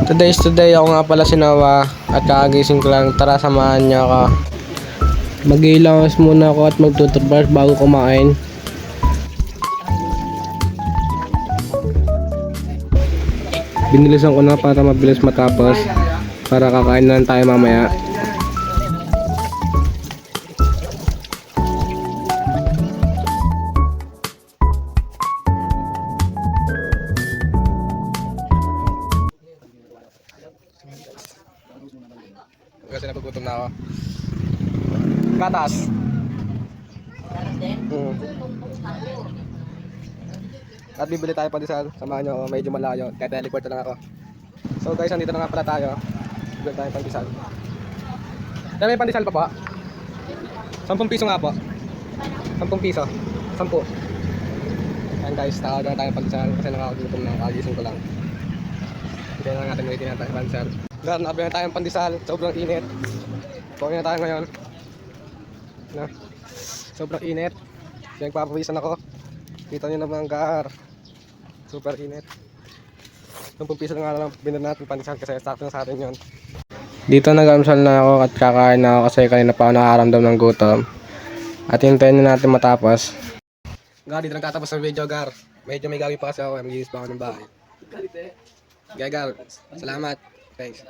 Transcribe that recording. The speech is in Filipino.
Today's today, ako nga pala si Noah at kakagising ko lang. Tara, samahan niyo ako. Mag-iilangas muna ako at magtutubrush bago kumain. Binilisan ko na para mabilis matapos, para kakain na lang tayo mamaya. Kasi napagutom na ako. Gatas. At bibili tayo pandesal. Samahan nyo ako, medyo malayo. Kaya teleport na lang ako. So guys, andito na nga pala tayo. Bibili tayo pandesal. Kaya may pandesal pa po. 10 piso nga po. 10 piso. 10. Ayan guys, tawag na tayo pandesal. Kasi nakakagutom na, kagising ko lang. Hindi na natin ulitin natin pandesal. Gar, nakabili na tayong pandesal. Sobrang init. Pawin na tayo ngayon. No? Sobrang init. Nagpapawisan ako. Kita nyo naman, Gar. Super init. 10 piso na nga lang binili natin pandesal kasi sakto na sa atin yun. Dito nag-almusal na ako at kakain na ako kasi kanina pa ako nakaramdam ng gutom. At hintayin na natin matapos. Gar, dito nagtatapos ang video, Gar. Medyo may gawin pa kasi ako. Mag-iis pa ako ng bahay. Gar, salamat. Thanks.